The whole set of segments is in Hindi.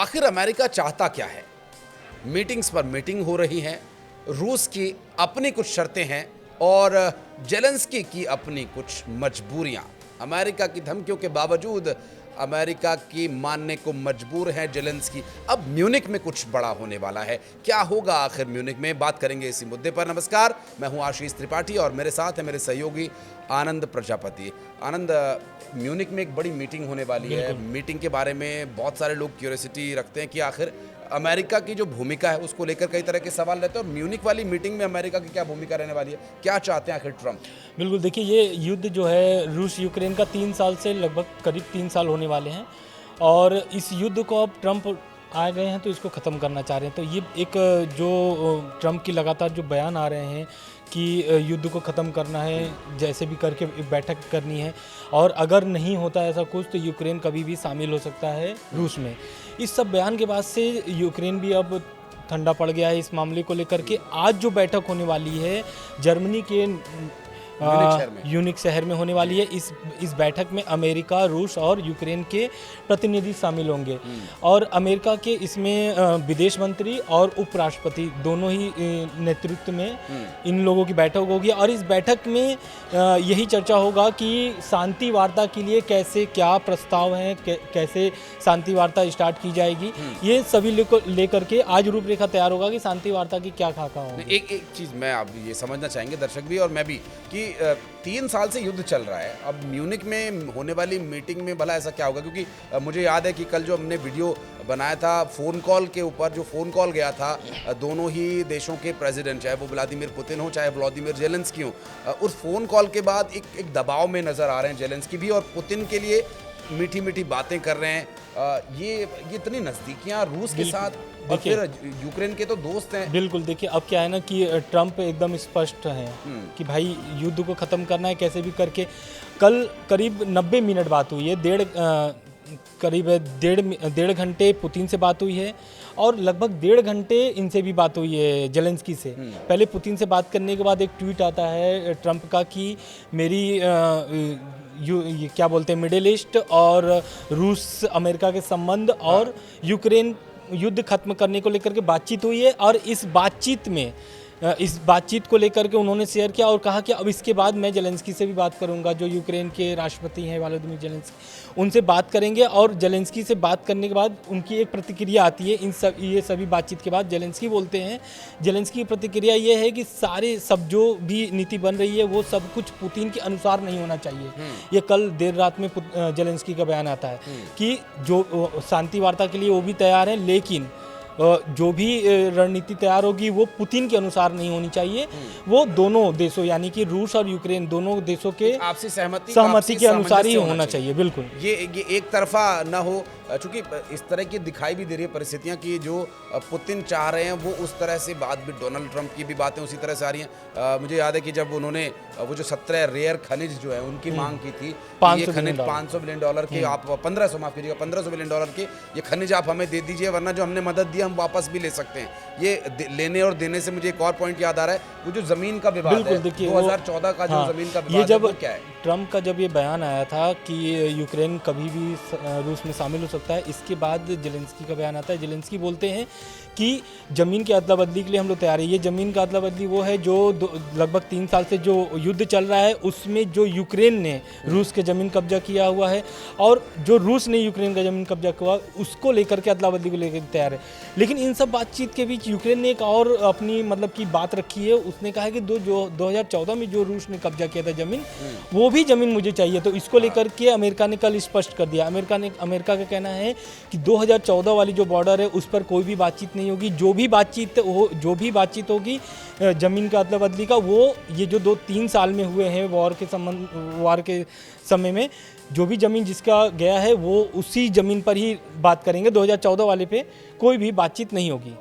आखिर अमेरिका चाहता क्या है? मीटिंग्स पर मीटिंग हो रही हैं, रूस की अपनी कुछ शर्तें हैं और जेलेंस्की की अपनी कुछ मजबूरियां। अमेरिका की धमकियों के बावजूद अमेरिका की मानने को मजबूर है जेलेंस्की। अब म्यूनिक में कुछ बड़ा होने वाला है। क्या होगा आखिर म्यूनिक में, बात करेंगे इसी मुद्दे पर। नमस्कार, मैं हूं आशीष त्रिपाठी और मेरे साथ है मेरे सहयोगी आनंद प्रजापति। आनंद, म्यूनिक में एक बड़ी मीटिंग होने वाली है। मीटिंग के बारे में बहुत सारे लोग क्यूरियोसिटी रखते हैं कि आखिर अमेरिका की जो भूमिका है उसको लेकर कई तरह के सवाल रहते हैं और म्यूनिक वाली मीटिंग में अमेरिका की क्या भूमिका रहने वाली है, क्या चाहते हैं आखिर ट्रम्प? बिल्कुल, देखिए ये युद्ध जो है रूस यूक्रेन का 3 साल से लगभग करीब 3 साल होने वाले हैं और इस युद्ध को अब ट्रम्प आ गए हैं तो इसको ख़त्म करना चाह रहे हैं। तो ये एक जो ट्रम्प की लगातार जो बयान आ रहे हैं कि युद्ध को ख़त्म करना है, जैसे भी करके एक बैठक करनी है और अगर नहीं होता ऐसा कुछ तो यूक्रेन कभी भी शामिल हो सकता है रूस में। इस सब बयान के बाद से यूक्रेन भी अब ठंडा पड़ गया है इस मामले को लेकर के। आज जो बैठक होने वाली है जर्मनी के यूनिक शहर में होने वाली है। इस बैठक में अमेरिका, रूस और यूक्रेन के प्रतिनिधि शामिल होंगे और अमेरिका के इसमें विदेश मंत्री और उपराष्ट्रपति दोनों ही नेतृत्व में इन लोगों की बैठक होगी और इस बैठक में यही चर्चा होगा कि शांति वार्ता के लिए कैसे क्या प्रस्ताव हैं, कैसे शांति वार्ता स्टार्ट की जाएगी। ये सभी लेकर के आज रूपरेखा तैयार होगा कि शांति वार्ता की क्या खाका होगी। एक चीज़ मैं आप ये समझना चाहेंगे, दर्शक भी और मैं भी, कि 3 साल से युद्ध चल रहा है। अब म्यूनिक में होने वाली मीटिंग में भला ऐसा क्या होगा? क्योंकि मुझे याद है कि कल जो हमने वीडियो बनाया था फ़ोन कॉल के ऊपर, जो फ़ोन कॉल गया था दोनों ही देशों के प्रेसिडेंट, चाहे वो व्लादिमीर पुतिन हो चाहे व्लादिमीर जेलेंस्की हो, उस फ़ोन कॉल के बाद एक दबाव में नज़र आ रहे हैं जेलेंस्की भी और पुतिन के लिए मीठी मीठी बातें कर रहे हैं। ये इतनी नज़दीकियाँ रूस के साथ और फिर यूक्रेन के तो दोस्त हैं। बिल्कुल, देखिए अब क्या है ना कि ट्रम्प एकदम स्पष्ट हैं कि भाई युद्ध को ख़त्म करना है कैसे भी करके। कल करीब 90 मिनट बात हुई है, करीब डेढ़ घंटे पुतिन से बात हुई है और लगभग 1.5 घंटे इनसे भी बात हुई है जेलेंस्की से। पहले पुतिन से बात करने के बाद एक ट्वीट आता है ट्रम्प का कि मेरी ये क्या बोलते हैं मिडिल ईस्ट और रूस अमेरिका के संबंध और यूक्रेन युद्ध खत्म करने को लेकर के बातचीत हुई है और इस बातचीत को लेकर के उन्होंने शेयर किया और कहा कि अब इसके बाद मैं जेलेंस्की से भी बात करूंगा, जो यूक्रेन के राष्ट्रपति हैं व्लादिमीर जेलेंस्की, उनसे बात करेंगे और जेलेंस्की से बात करने के बाद उनकी एक प्रतिक्रिया आती है। ये सभी बातचीत के बाद जेलेंस्की बोलते हैं, जेलेंस्की की प्रतिक्रिया ये है कि सब जो भी नीति बन रही है वो सब कुछ पुतिन के अनुसार नहीं होना चाहिए। ये कल देर रात में जेलेंस्की का बयान आता है कि जो शांति वार्ता के लिए वो भी तैयार है, लेकिन जो भी रणनीति तैयार होगी वो पुतिन के अनुसार नहीं होनी चाहिए, वो दोनों देशों यानी कि रूस और यूक्रेन दोनों देशों के आपसी सहमति के अनुसार ही होना चाहिए। बिल्कुल, ये एक तरफा ना हो, चूंकि इस तरह की दिखाई भी दे रही है परिस्थितियां कि जो पुतिन चाह रहे हैं वो उस तरह से बात भी, डोनाल्ड ट्रंप की भी बातें उसी तरह से आ रही हैं। मुझे याद है कि जब उन्होंने वो जो 17 रेयर खनिज जो है उनकी मांग की थी, ये खनिज $500 बिलियन के, आप 1500 माफ कीजिएगा $1500 बिलियन के ये खनिज आप हमें दे दीजिए, वरना जो हमने मदद दी हम वापस भी ले सकते हैं। ये लेने और देने से मुझे एक और पॉइंट याद आ रहा है, वो जो जमीन का विवाद है 2014 का जो जमीन का विवाद है, वो क्या है? ट्रम्प का जब ये बयान आया था कि यूक्रेन कभी भी रूस में शामिल हो सकता है, इसके बाद जेलेंस्की का बयान आता है। जेलेंस्की बोलते हैं कि ज़मीन की अदला बदली के लिए हम लोग तैयार हैं। ये ज़मीन का अदला बदली वो है जो लगभग 3 साल से जो युद्ध चल रहा है उसमें जो यूक्रेन ने रूस के ज़मीन कब्जा किया हुआ है और जो रूस ने यूक्रेन का ज़मीन कब्जा किया उसको लेकर के अदला बदली को लेकर तैयार है। लेकिन इन सब बातचीत के बीच यूक्रेन ने एक और अपनी मतलब की बात रखी है। उसने कहा कि 2014 में जो रूस ने कब्जा किया था ज़मीन, वो भी ज़मीन मुझे चाहिए। तो इसको लेकर के अमेरिका ने कल स्पष्ट कर दिया। अमेरिका का कहना है कि 2014 वाली जो बॉर्डर है उस पर कोई भी बातचीत नहीं होगी। जो भी बातचीत होगी ज़मीन का अदला बदली का, वो ये जो 2-3 साल में हुए हैं वॉर के समय में जो भी ज़मीन जिसका गया है वो उसी ज़मीन पर ही बात करेंगे। 2014 वाले पे कोई भी बातचीत नहीं होगी।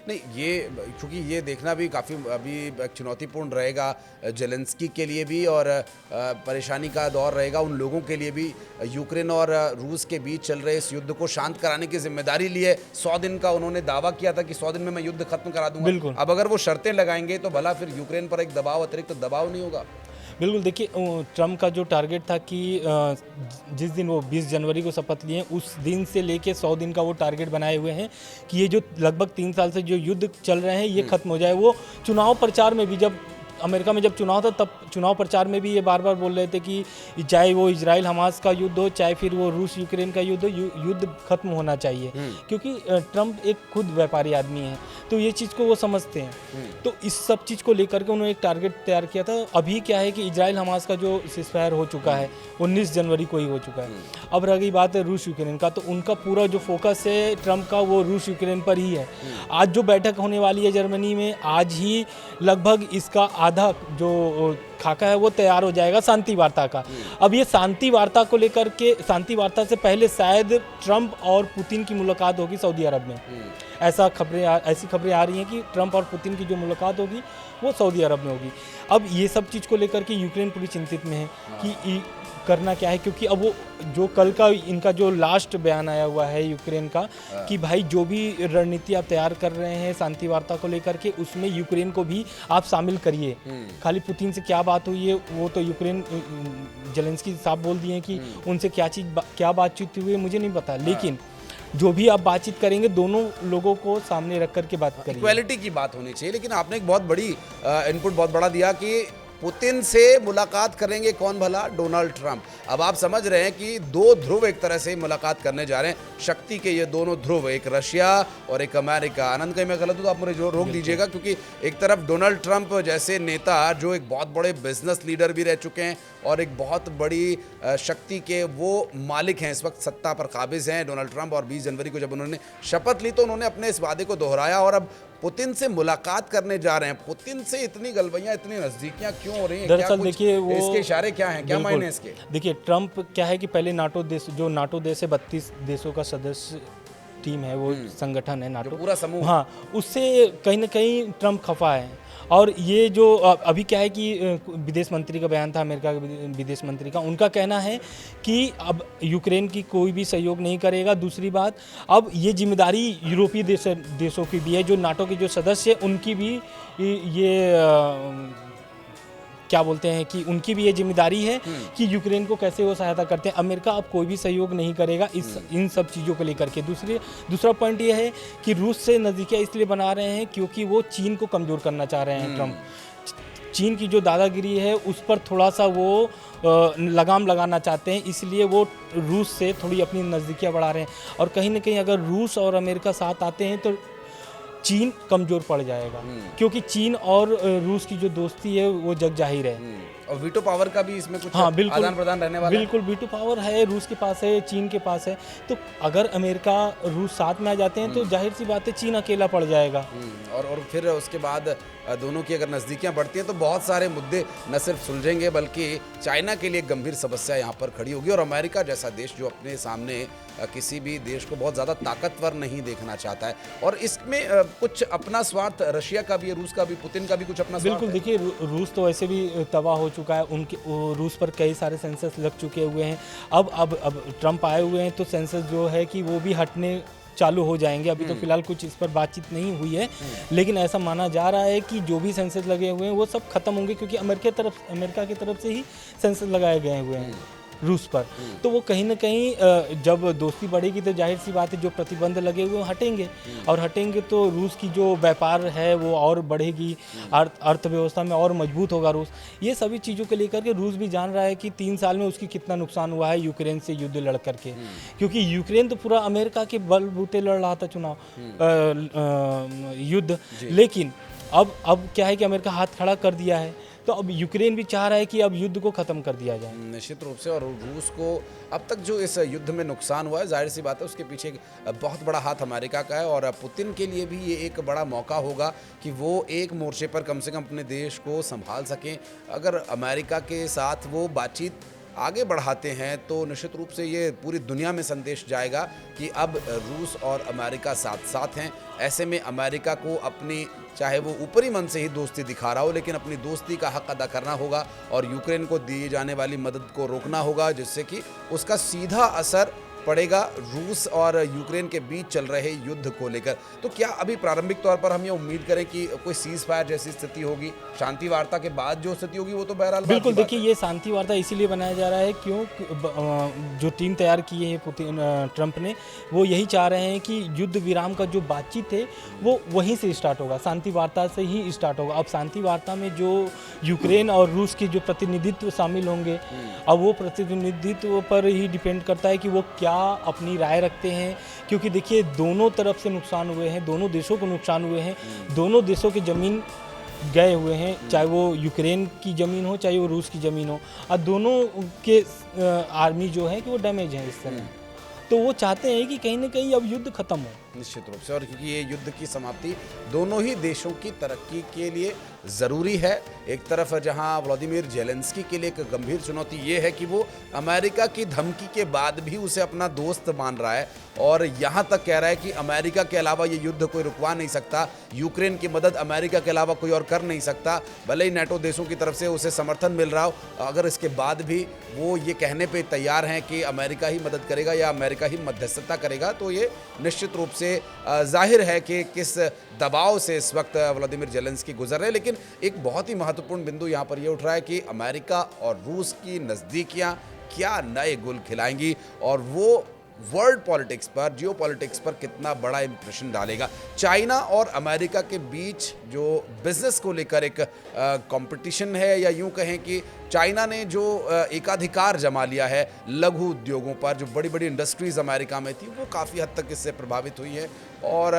नहीं, ये चूँकि ये देखना भी काफ़ी अभी चुनौतीपूर्ण रहेगा जेलेंस्की के लिए भी और परेशानी का दौर रहेगा उन लोगों के लिए भी। यूक्रेन और रूस के बीच चल रहे इस युद्ध को शांत कराने की जिम्मेदारी ली है। 100 दिन का उन्होंने दावा किया था कि 100 दिन में मैं युद्ध खत्म करा दूंगा। अब अगर वो शर्तें लगाएंगे तो भला फिर यूक्रेन पर एक अतिरिक्त दबाव नहीं होगा? बिल्कुल देखिए, ट्रम्प का जो टारगेट था कि जिस दिन वो 20 जनवरी को शपथ लिए उस दिन से लेके 100 दिन का वो टारगेट बनाए हुए हैं कि ये जो लगभग 3 साल से जो युद्ध चल रहे हैं ये खत्म हो जाए। वो चुनाव प्रचार में भी, जब अमेरिका में जब चुनाव था तब चुनाव प्रचार में भी ये बार बार बोल रहे थे कि चाहे वो इजराइल हमास का युद्ध हो, चाहे फिर वो रूस यूक्रेन का युद्ध हो, युद्ध खत्म होना चाहिए। क्योंकि ट्रम्प एक खुद व्यापारी आदमी है, तो ये चीज़ को वो समझते हैं। तो इस सब चीज़ को लेकर के उन्होंने एक टारगेट तैयार किया था। अभी क्या है कि इजराइल हमास का जो सीज़फायर हो चुका है 19 जनवरी को ही हो चुका है। अब रह गई बात है रूस यूक्रेन का, तो उनका पूरा जो फोकस है ट्रम्प का वो रूस यूक्रेन पर ही है। आज जो बैठक होने वाली है जर्मनी में, आज ही लगभग इसका आधा जो खाका है वो तैयार हो जाएगा शांति वार्ता का। अब ये शांति वार्ता को लेकर के, शांति वार्ता से पहले शायद ट्रम्प और पुतिन की मुलाकात होगी सऊदी अरब में। ऐसी खबरें आ रही हैं कि ट्रम्प और पुतिन की जो मुलाकात होगी वो सऊदी अरब में होगी। अब ये सब चीज़ को लेकर के यूक्रेन पूरी चिंतित में है कि करना क्या है, क्योंकि अब वो जो कल का इनका जो लास्ट बयान आया हुआ है यूक्रेन का कि भाई जो भी रणनीति आप तैयार कर रहे हैं शांति वार्ता को लेकर के, उसमें यूक्रेन को भी आप शामिल करिए। खाली पुतिन से क्या बात हुई है वो तो यूक्रेन जेलेंस्की साहब बोल दिए कि उनसे क्या बातचीत हुई है मुझे नहीं पता, लेकिन जो भी आप बातचीत करेंगे दोनों लोगों को सामने रख करके बात करिए। इक्वालिटी की बात होनी चाहिए। लेकिन आपने एक बहुत बड़ी इनपुट बहुत बड़ा दिया कि पुतिन से मुलाकात करेंगे कौन भला? Donald Trump. अब आप समझ रहे हैं कि दो ध्रुव एक तरह से मुलाकात करने जा रहे हैं, शक्ति के ये दोनों ध्रुव, एक रशिया और एक अमेरिका। आनंद, कहीं मैं गलत हूं तो आप मुझे जो रोक दीजिएगा, क्योंकि एक तरफ डोनाल्ड ट्रंप जैसे नेता जो एक बहुत बड़े बिजनेस लीडर भी रह चुके हैं और एक बहुत बड़ी शक्ति के वो मालिक हैं, इस वक्त सत्ता पर काबिज हैं डोनाल्ड ट्रंप। और 20 जनवरी को जब उन्होंने शपथ ली तो उन्होंने अपने इस वादे को दोहराया और अब पुतिन से मुलाकात करने जा रहे हैं। पुतिन से इतनी गलबैयां, इतनी नजदीकियां क्यों हो रही हैं? दरअसल देखिए वो इसके इशारे क्या हैं, क्या मायने इसके? देखिए ट्रंप क्या है कि पहले नाटो देश, जो नाटो देश है 32 देशों का सदस्य टीम है, वो संगठन है नाटो, पूरा समूह, हाँ, उससे कहीं ना कहीं ट्रंप खफा है। और ये जो अभी क्या है कि विदेश मंत्री का बयान था, अमेरिका के विदेश मंत्री का, उनका कहना है कि अब यूक्रेन की कोई भी सहयोग नहीं करेगा। दूसरी बात, अब ये जिम्मेदारी यूरोपीय देशों की भी है, जो नाटो के जो सदस्य उनकी भी ये क्या बोलते हैं कि उनकी भी ये जिम्मेदारी है कि यूक्रेन को कैसे वो सहायता करते हैं। अमेरिका अब कोई भी सहयोग नहीं करेगा इन सब चीज़ों को लेकर के। दूसरा पॉइंट ये है कि रूस से नज़दीकियाँ इसलिए बना रहे हैं क्योंकि वो चीन को कमज़ोर करना चाह रहे हैं ट्रंप। चीन की जो दादागिरी है उस पर थोड़ा सा वो लगाम लगाना चाहते हैं, इसलिए वो रूस से थोड़ी अपनी नज़दीकियाँ बढ़ा रहे हैं। और कहीं ना कहीं अगर रूस और अमेरिका साथ आते हैं तो चीन कमज़ोर पड़ जाएगा, क्योंकि चीन और रूस की जो दोस्ती है वो जग जाहिर है। और वीटो पावर का भी इसमें कुछ आदान प्रदान रहने वाला है। बिल्कुल वीटो पावर है, रूस के पास है, चीन के पास है। तो अगर अमेरिका रूस साथ में आ जाते हैं तो जाहिर सी बात है चीन अकेला पड़ जाएगा। और फिर उसके बाद दोनों की अगर नज़दीकियां बढ़ती हैं तो बहुत सारे मुद्दे न सिर्फ सुलझेंगे बल्कि चाइना के लिए गंभीर समस्या यहाँ पर खड़ी होगी। और अमेरिका जैसा देश जो अपने सामने किसी भी देश को बहुत ज़्यादा ताकतवर नहीं देखना चाहता है, और इसमें कुछ अपना स्वार्थ रशिया का भी है, रूस का भी, पुतिन का भी कुछ अपना स्वार्थ है। बिल्कुल, देखिए रूस तो वैसे भी तबाह हो चुका है, उनके रूस पर कई सारे सेंसस लग चुके हुए हैं। अब ट्रंप आए हुए हैं तो सेंसस जो है कि वो भी हटने चालू हो जाएंगे। अभी तो फिलहाल कुछ इस पर बातचीत नहीं हुई है, लेकिन ऐसा माना जा रहा है कि जो भी सेंसस लगे हुए हैं वो सब खत्म होंगे, क्योंकि अमेरिका की तरफ से ही सेंसस लगाए गए हुए हैं रूस पर। तो वो कहीं ना कहीं जब दोस्ती बढ़ेगी तो जाहिर सी बात है जो प्रतिबंध लगे हुए हटेंगे, और हटेंगे तो रूस की जो व्यापार है वो और बढ़ेगी, अर्थव्यवस्था में और मजबूत होगा रूस। ये सभी चीज़ों को लेकर के रूस भी जान रहा है कि 3 साल में उसकी कितना नुकसान हुआ है यूक्रेन से युद्ध लड़ करके, क्योंकि यूक्रेन तो पूरा अमेरिका के बलबूते लड़ रहा था युद्ध। लेकिन अब क्या है कि अमेरिका हाथ खड़ा कर दिया है, तो अब यूक्रेन भी चाह रहा है कि अब युद्ध को ख़त्म कर दिया जाए। निश्चित रूप से। और रूस को अब तक जो इस युद्ध में नुकसान हुआ है, जाहिर सी बात है उसके पीछे एक बहुत बड़ा हाथ अमेरिका का है। और पुतिन के लिए भी ये एक बड़ा मौका होगा कि वो एक मोर्चे पर कम से कम अपने देश को संभाल सकें। अगर अमेरिका के साथ वो बातचीत आगे बढ़ाते हैं तो निश्चित रूप से ये पूरी दुनिया में संदेश जाएगा कि अब रूस और अमेरिका साथ साथ हैं। ऐसे में अमेरिका को अपनी, चाहे वो ऊपरी मन से ही दोस्ती दिखा रहा हो, लेकिन अपनी दोस्ती का हक अदा करना होगा और यूक्रेन को दी जाने वाली मदद को रोकना होगा, जिससे कि उसका सीधा असर पड़ेगा रूस और यूक्रेन के बीच चल रहे युद्ध को लेकर। तो क्या अभी प्रारंभिक तौर पर हम ये उम्मीद करें कि कोई सीज फायर जैसी स्थिति होगी, शांति वार्ता के बाद जो स्थिति होगी वो तो बहरहाल बिल्कुल देखिए, ये शांति वार्ता इसीलिए बनाया जा रहा है क्यों जो टीम तैयार की है पुतिन ट्रंप ने, वो यही चाह रहे हैं कि युद्ध विराम का जो बातचीत है वो वहीं से स्टार्ट होगा, शांति वार्ता से ही स्टार्ट होगा। अब शांति वार्ता में जो यूक्रेन और रूस के जो प्रतिनिधित्व शामिल होंगे, अब वो प्रतिनिधित्व पर ही डिपेंड करता है कि वो क्या अपनी राय रखते हैं, क्योंकि देखिए दोनों तरफ से नुकसान हुए हैं, दोनों देशों को नुकसान हुए हैं, दोनों देशों की ज़मीन गए हुए हैं, चाहे वो यूक्रेन की ज़मीन हो चाहे वो रूस की ज़मीन हो, और दोनों के आर्मी जो है कि वो डैमेज है इस तरह। तो वो चाहते हैं कि कहीं ना कहीं अब युद्ध खत्म हो। निश्चित रूप से, और क्योंकि ये युद्ध की समाप्ति दोनों ही देशों की तरक्की के लिए ज़रूरी है। एक तरफ जहां व्लादिमीर जेलेंस्की के लिए एक गंभीर चुनौती ये है कि वो अमेरिका की धमकी के बाद भी उसे अपना दोस्त मान रहा है और यहाँ तक कह रहा है कि अमेरिका के अलावा ये युद्ध कोई रुकवा नहीं सकता, यूक्रेन की मदद अमेरिका के अलावा कोई और कर नहीं सकता। भले ही नेटो देशों की तरफ से उसे समर्थन मिल रहा हो, अगर इसके बाद भी वो ये कहने पे तैयार हैं कि अमेरिका ही मदद करेगा या अमेरिका ही मध्यस्थता करेगा, तो ये निश्चित रूप से जाहिर है कि किस दबाव से इस वक्त व्लादिमीर जेलेंस्की गुजर रहे हैं। लेकिन एक बहुत ही महत्वपूर्ण बिंदु यहाँ पर ये उठ रहा है कि अमेरिका और रूस की नज़दीकियाँ क्या नए गुल खिलाएंगी और वो वर्ल्ड पॉलिटिक्स पर, जियो पॉलिटिक्स पर कितना बड़ा इंप्रेशन डालेगा। चाइना और अमेरिका के बीच जो बिजनेस को लेकर एक कंपटीशन है, या यूं कहें कि चाइना ने जो एकाधिकार जमा लिया है लघु उद्योगों पर, जो बड़ी बड़ी इंडस्ट्रीज़ अमेरिका में थी वो काफ़ी हद तक इससे प्रभावित हुई है। और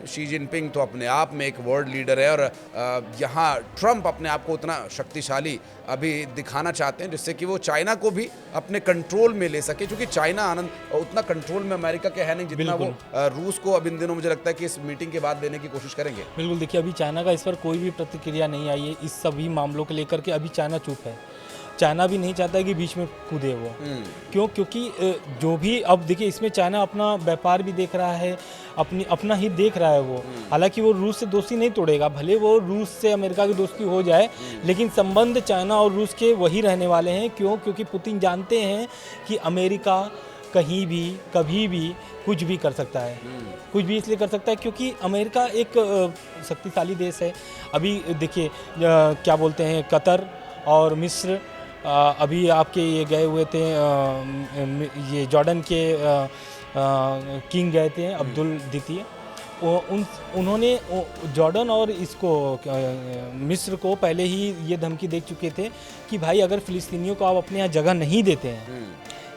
शी जिनपिंग तो अपने आप में एक वर्ल्ड लीडर है, और यहाँ ट्रंप अपने आप को उतना शक्तिशाली अभी दिखाना चाहते हैं जिससे कि वो चाइना को भी अपने कंट्रोल में ले सके, क्योंकि चाइना आनंद उतना कंट्रोल में अमेरिका के है नहीं जितना वो रूस को अब इन दिनों मुझे लगता है कि इस मीटिंग के बाद लेने की कोशिश करेंगे। बिल्कुल देखिए, अभी चाइना का इस पर कोई भी प्रतिक्रिया नहीं आई है इस सभी मामलों को लेकर के। अभी चाइना चुप है, चाइना भी नहीं चाहता है कि बीच में कूदे वो। क्यों? क्योंकि जो भी अब देखिए इसमें चाइना अपना व्यापार भी देख रहा है, अपना ही देख रहा है वो। हालांकि वो रूस से दोस्ती नहीं तोड़ेगा, भले वो रूस से अमेरिका की दोस्ती हो जाए, लेकिन संबंध चाइना और रूस के वही रहने वाले हैं। क्यों? क्योंकि पुतिन जानते हैं कि अमेरिका कहीं भी कभी भी कुछ भी कर सकता है। कुछ भी इसलिए कर सकता है क्योंकि अमेरिका एक शक्तिशाली देश है। अभी देखिए क्या बोलते हैं, कतर और मिस्र अभी आपके ये गए हुए थे, ये जॉर्डन के किंग गए थे अब्दुल द्वितीय, उन्होंने जॉर्डन और इसको मिस्र को पहले ही ये धमकी दे चुके थे कि भाई अगर फ़िलिस्तीनियों को आप अपने यहाँ जगह नहीं देते हैं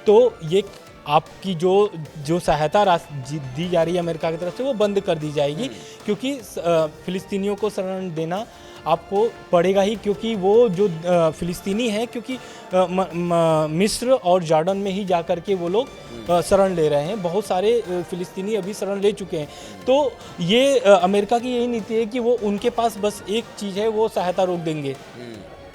तो ये आपकी जो सहायता दी जा रही है अमेरिका की तरफ से वो बंद कर दी जाएगी, क्योंकि फ़िलिस्तीनियों को शरण देना आपको पड़ेगा ही, क्योंकि वो जो फ़िलिस्तीनी हैं, क्योंकि मिस्र और जॉर्डन में ही जाकर के वो लोग शरण ले रहे हैं। बहुत सारे फ़िलिस्तीनी अभी शरण ले चुके हैं। तो ये अमेरिका की यही नीति है कि वो उनके पास बस एक चीज़ है, वो सहायता रोक देंगे।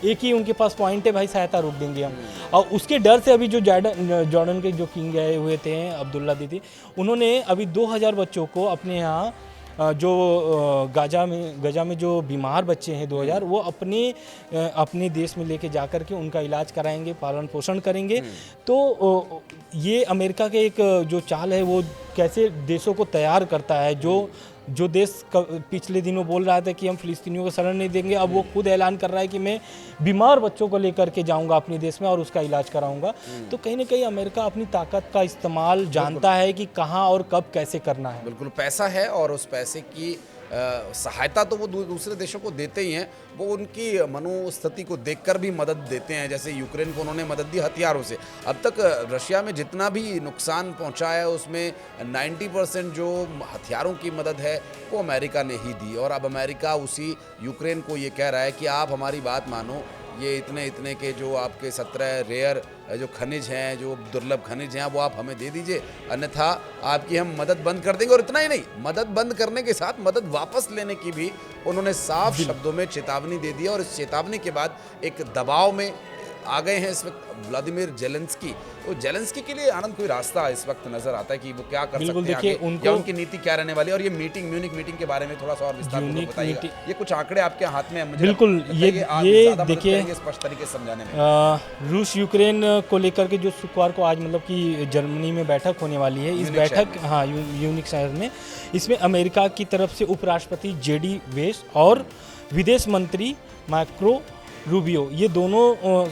एक ही उनके पास पॉइंट है, भाई सहायता रोक देंगे हम। और उसके डर से अभी जो जॉर्डन के जो किंग गए हुए थे अब्दुल्ला दीदी, उन्होंने अभी 2000 बच्चों को अपने यहाँ जो गाजा में जो बीमार बच्चे हैं 2000, वो अपने देश में लेके जाकर के उनका इलाज कराएंगे, पालन पोषण करेंगे। तो ये अमेरिका के एक जो चाल है वो कैसे देशों को तैयार करता है। जो देश पिछले दिनों बोल रहा था कि हम फ़िलिस्तीनियों को शरण नहीं देंगे, अब वो खुद ऐलान कर रहा है कि मैं बीमार बच्चों को लेकर के जाऊंगा अपने देश में और उसका इलाज कराऊंगा। तो कहीं ना कहीं अमेरिका अपनी ताकत का इस्तेमाल जानता है कि कहाँ और कब कैसे करना है। बिल्कुल, पैसा है और उस पैसे की सहायता तो वो दूसरे देशों को देते ही हैं, वो उनकी मनोस्थिति को देखकर भी मदद देते हैं। जैसे यूक्रेन को उन्होंने मदद दी हथियारों से। अब तक रशिया में जितना भी नुकसान पहुंचा है उसमें 90% जो हथियारों की मदद है वो अमेरिका ने ही दी, और अब अमेरिका उसी यूक्रेन को ये कह रहा है कि आप हमारी बात मानो, ये इतने के जो आपके 17 रेयर जो खनिज हैं, जो दुर्लभ खनिज हैं, वो आप हमें दे दीजिए, अन्यथा आपकी हम मदद बंद कर देंगे। और इतना ही नहीं, मदद बंद करने के साथ मदद वापस लेने की भी उन्होंने साफ शब्दों में चेतावनी दे दी। और इस चेतावनी के बाद एक दबाव में आ गए हैं इस वक्त व्लादिमीर जेलेंस्की। तो जेलेंस्की के लिए आनंद कोई रास्ता इस वक्त नजर आता है कि वो क्या कर बिल्कुल, सकते हैं देखिए, आगे, उनको- या उनकी नीति क्या रहने वाली है? और ये मीटिंग, म्यूनिक मीटिंग के बारे में थोड़ा सा और विस्तारपूर्वक म्यूनिक बताइएगा। मीटिंग- ये कुछ आंकड़े आपके हाथ में हैं, मुझे बिल्कुल, लगता है ये कि आप ये ज़्यादा मदद देखिए, करेंगे स्पष्ट तरीके से समझाने में। रूस यूक्रेन को लेकर के जो शुक्रवार को आज मतलब कि जर्मनी में बैठक होने वाली है, इस म्यूनिख शहर बैठक, हाँ, यूनिक शहर में, इसमें अमेरिका की तरफ से उपराष्ट्रपति जेडी वेंस और विदेश मंत्री मार्को रूबियो, ये दोनों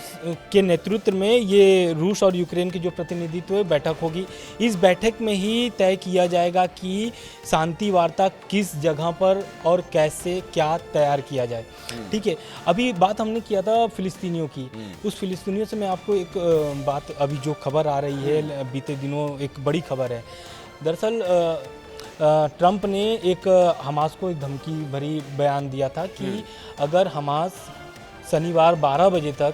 के नेतृत्व में ये रूस और यूक्रेन की जो प्रतिनिधित्व बैठक होगी। इस बैठक में ही तय किया जाएगा कि शांति वार्ता किस जगह पर और कैसे क्या तैयार किया जाए। ठीक है, अभी बात हमने किया था फिलिस्तीनियों की, उस फिलिस्तीनियों से मैं आपको एक बात, अभी जो खबर आ रही है बीते दिनों, एक बड़ी खबर है। दरअसल ट्रंप ने एक हमास को एक धमकी भरी बयान दिया था कि अगर हमास शनिवार 12 बजे तक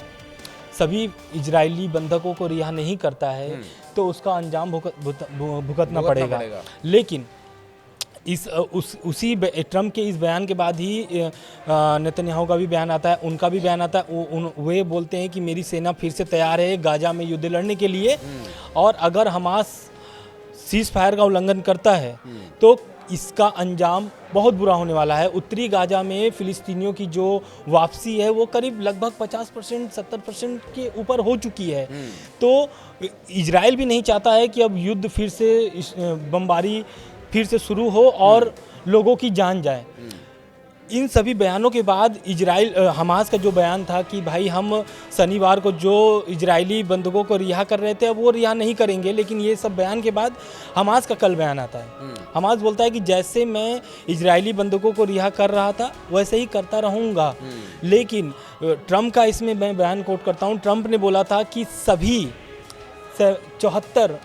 सभी इजरायली बंधकों को रिहा नहीं करता है तो उसका अंजाम भुगतना पड़ेगा। लेकिन उसी ट्रंप के इस बयान के बाद ही नेतन्याहू का भी बयान आता है, उनका भी बयान आता है। वे बोलते हैं कि मेरी सेना फिर से तैयार है गाजा में युद्ध लड़ने के लिए, और अगर हमास सीज फायर का उल्लंघन करता है तो इसका अंजाम बहुत बुरा होने वाला है। उत्तरी गाजा में फिलिस्तीनियों की जो वापसी है वो करीब लगभग 50% 70% के ऊपर हो चुकी है। तो इजराइल भी नहीं चाहता है कि अब युद्ध फिर से, बमबारी फिर से शुरू हो और लोगों की जान जाए। इन सभी बयानों के बाद इजराइल, हमास का जो बयान था कि भाई हम शनिवार को जो इजरायली बंधकों को रिहा कर रहे थे अब वो रिहा नहीं करेंगे, लेकिन ये सब बयान के बाद हमास का कल बयान आता है। हमास बोलता है कि जैसे मैं इजरायली बंधकों को रिहा कर रहा था वैसे ही करता रहूँगा। लेकिन ट्रंप का इसमें मैं बयान कोट करता हूँ, ट्रंप ने बोला था कि सभी 74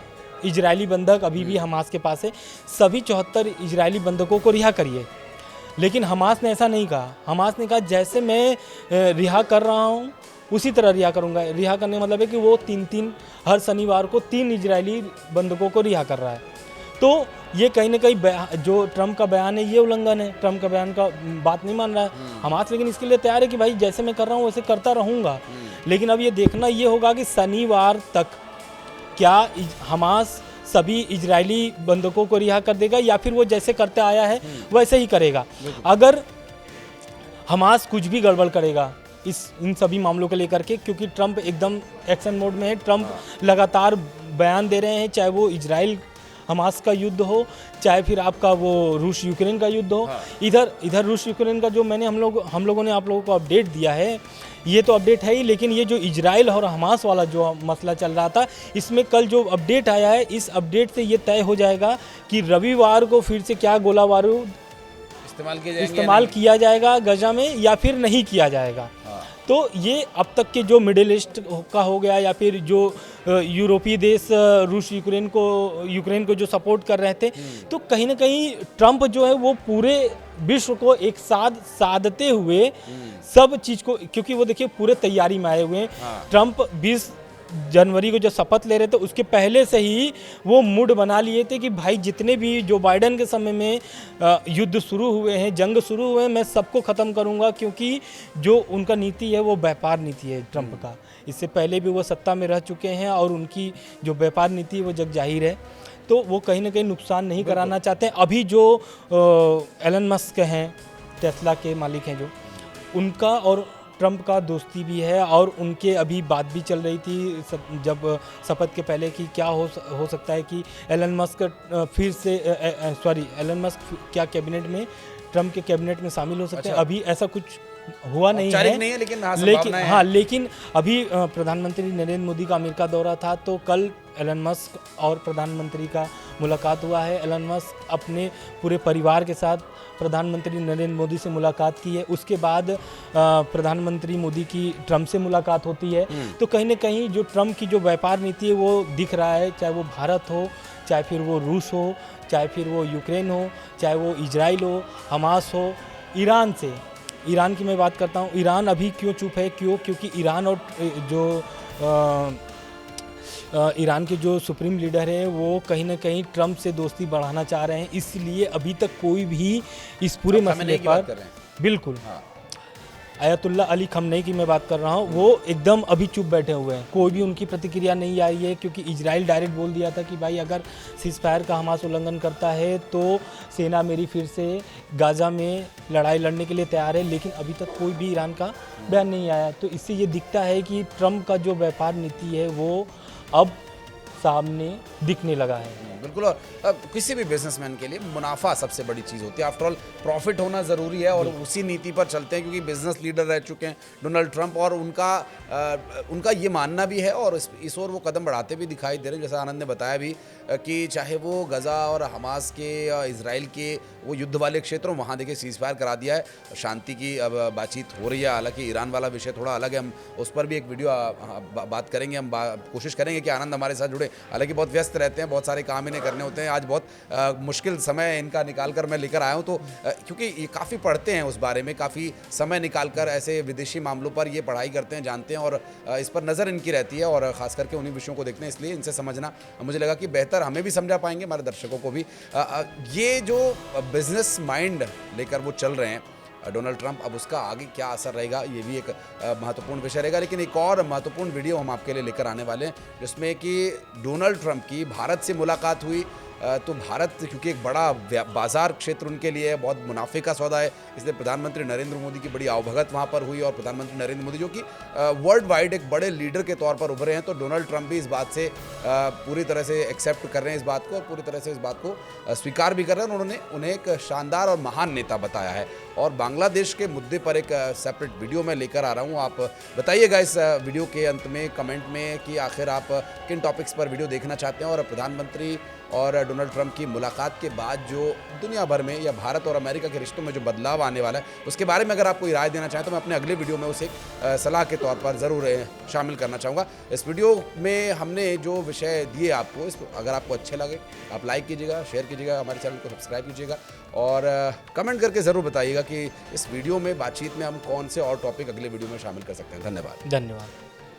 इजरायली बंधक अभी भी हमास के पास है, सभी 74 इजरायली बंधकों को रिहा करिए। लेकिन हमास ने ऐसा नहीं कहा। हमास ने कहा जैसे मैं रिहा कर रहा हूँ उसी तरह रिहा करूँगा। रिहा करने का मतलब है कि वो 3-3 हर शनिवार को 3 इजरायली बंधकों को रिहा कर रहा है। तो ये कहीं ना कहीं जो ट्रंप का बयान है ये उल्लंघन है, ट्रंप का बयान का बात नहीं मान रहा है हमास। लेकिन इसके लिए तैयार है कि भाई जैसे मैं कर रहा हूँ वैसे करता रहूँगा। लेकिन अब ये देखना ये होगा कि शनिवार तक क्या हमास सभी इजरायली बंधकों को रिहा कर देगा या फिर वो जैसे करते आया है वैसे ही करेगा। अगर हमास कुछ भी गड़बड़ करेगा इन सभी मामलों को लेकर के, क्योंकि ट्रंप एकदम एक्शन मोड में है, ट्रंप लगातार बयान दे रहे हैं, चाहे वो इजराइल हमास का युद्ध हो, चाहे फिर आपका वो रूस यूक्रेन का युद्ध हो। इधर रूस यूक्रेन का जो हम लोगों ने आप लोगों को अपडेट दिया है, ये तो अपडेट है ही, लेकिन ये जो इजराइल और हमास वाला जो मसला चल रहा था, इसमें कल जो अपडेट आया है, इस अपडेट से ये तय हो जाएगा कि रविवार को फिर से क्या गोला बारूद इस्तेमाल किया जाएगा गाजा में या फिर नहीं किया जाएगा। तो ये अब तक के जो मिडिल ईस्ट का हो गया या फिर जो यूरोपीय देश रूस यूक्रेन को जो सपोर्ट कर रहे थे, तो कहीं ना कहीं ट्रंप जो है वो पूरे विश्व को एक साथ साधते हुए सब चीज़ को, क्योंकि वो देखिए पूरे तैयारी में आए हुए हैं। ट्रंप 20 जनवरी को जो शपथ ले रहे थे उसके पहले से ही वो मूड बना लिए थे कि भाई जितने भी जो बाइडेन के समय में युद्ध शुरू हुए हैं, जंग शुरू हुए हैं, मैं सबको ख़त्म करूंगा, क्योंकि जो उनका नीति है वो व्यापार नीति है ट्रंप का। इससे पहले भी वो सत्ता में रह चुके हैं और उनकी जो व्यापार नीति है वो जग जाहिर है। तो वो कहीं ना कहीं नुकसान नहीं कराना चाहते हैं। अभी जो एलन मस्क हैं, टेस्ला के मालिक हैं, जो उनका और ट्रंप का दोस्ती भी है और उनके अभी बात भी चल रही थी जब शपथ के पहले कि क्या हो सकता है कि एलन मस्क फिर से एलन मस्क क्या कैबिनेट में, ट्रंप के कैबिनेट में शामिल हो सकते हैं। अभी ऐसा कुछ हुआ नहीं है, लेकिन अभी प्रधानमंत्री नरेंद्र मोदी का अमेरिका दौरा था, तो कल एलन मस्क और प्रधानमंत्री का मुलाकात हुआ है। एलन मस्क अपने पूरे परिवार के साथ प्रधानमंत्री नरेंद्र मोदी से मुलाकात की है। उसके बाद प्रधानमंत्री मोदी की ट्रंप से मुलाकात होती है। तो कहीं ना कहीं जो ट्रंप की जो व्यापार नीति है वो दिख रहा है, चाहे वो भारत हो, चाहे फिर वो रूस हो, चाहे फिर वो यूक्रेन हो, चाहे वो इजराइल हो, हमास हो, ईरान की मैं बात करता हूँ। ईरान अभी क्यों चुप है? क्योंकि ईरान और जो ईरान के जो सुप्रीम लीडर है वो कहीं ना कहीं ट्रंप से दोस्ती बढ़ाना चाह रहे हैं, इसलिए अभी तक कोई भी इस पूरे मसले पर बिल्कुल अयतुल्ला अली खमनेई की मैं बात कर रहा हूँ, वो एकदम अभी चुप बैठे हुए हैं, कोई भी उनकी प्रतिक्रिया नहीं आई है, क्योंकि इजराइल डायरेक्ट बोल दिया था कि भाई अगर सीज़ फायर का हमास उल्लंघन करता है तो सेना मेरी फिर से गाज़ा में लड़ाई लड़ने के लिए तैयार है, लेकिन अभी तक कोई भी ईरान का बयान नहीं आया। तो इससे ये दिखता है कि ट्रंप का जो व्यापार नीति है वो अब सामने दिखने लगा है। बिल्कुल। और किसी भी बिजनेसमैन के लिए मुनाफा सबसे बड़ी चीज़ होती है। आफ्टर ऑल प्रॉफिट होना ज़रूरी है और उसी नीति पर चलते हैं, क्योंकि बिजनेस लीडर रह चुके हैं डोनाल्ड ट्रंप, और उनका ये मानना भी है और इस ओर वो कदम बढ़ाते भी दिखाई दे रहे हैं। जैसा आनंद ने बताया भी कि चाहे वो गज़ा और हमास के इजराइल के वो युद्ध वाले क्षेत्रों, वहाँ देखिए सीज़ फायर करा दिया है, शांति की अब बातचीत हो रही है। हालांकि ईरान वाला विषय थोड़ा अलग है, हम उस पर भी एक वीडियो बात करेंगे। हम कोशिश करेंगे कि आनंद हमारे साथ जुड़े, हालांकि बहुत व्यस्त रहते हैं, बहुत सारे काम इन्हें करने होते हैं। आज बहुत मुश्किल समय इनका निकाल कर मैं लेकर आया हूँ, तो क्योंकि ये काफ़ी पढ़ते हैं उस बारे में, काफ़ी समय निकाल कर ऐसे विदेशी मामलों पर ये पढ़ाई करते हैं, जानते हैं, और इस पर नज़र इनकी रहती है, और ख़ास करके उन्हीं विषयों को देखते हैं। इसलिए इनसे समझना मुझे लगा कि बेहतर हमें भी समझा पाएंगे, हमारे दर्शकों को भी। ये जो बिजनेस माइंड लेकर वो चल रहे हैं डोनाल्ड ट्रंप, अब उसका आगे क्या असर रहेगा, ये भी एक महत्वपूर्ण विषय रहेगा। लेकिन एक और महत्वपूर्ण वीडियो हम आपके लिए लेकर आने वाले हैं, जिसमें कि डोनाल्ड ट्रंप की भारत से मुलाकात हुई। तो भारत क्योंकि एक बड़ा बाजार क्षेत्र उनके लिए है, बहुत मुनाफे का सौदा है, इसलिए प्रधानमंत्री नरेंद्र मोदी की बड़ी आवभगत वहाँ पर हुई, और प्रधानमंत्री नरेंद्र मोदी जो कि वर्ल्ड वाइड एक बड़े लीडर के तौर पर उभरे हैं, तो डोनाल्ड ट्रंप भी इस बात से पूरी तरह से एक्सेप्ट कर रहे हैं इस बात को, और पूरी तरह से इस बात को स्वीकार भी कर रहे हैं। उन्होंने उन्हें एक शानदार और महान नेता बताया है, और बांग्लादेश के मुद्दे पर एक सेपरेट वीडियो मैं लेकर आ रहा हूँ। आप बताइएगा इस वीडियो के अंत में कमेंट में कि आखिर आप किन टॉपिक्स पर वीडियो देखना चाहते हैं, और प्रधानमंत्री और डोनाल्ड ट्रंप की मुलाकात के बाद जो दुनिया भर में या भारत और अमेरिका के रिश्तों में जो बदलाव आने वाला है, उसके बारे में अगर आप कोई राय देना चाहें तो मैं अपने अगले वीडियो में उसे सलाह के तौर पर ज़रूर शामिल करना चाहूँगा। इस वीडियो में हमने जो विषय दिए आपको, अगर आपको अच्छे लगे आप लाइक कीजिएगा, शेयर कीजिएगा, हमारे चैनल को सब्सक्राइब कीजिएगा, और कमेंट करके ज़रूर बताइएगा कि इस वीडियो में बातचीत में हम कौन से और टॉपिक अगले वीडियो में शामिल कर सकते हैं। धन्यवाद। धन्यवाद।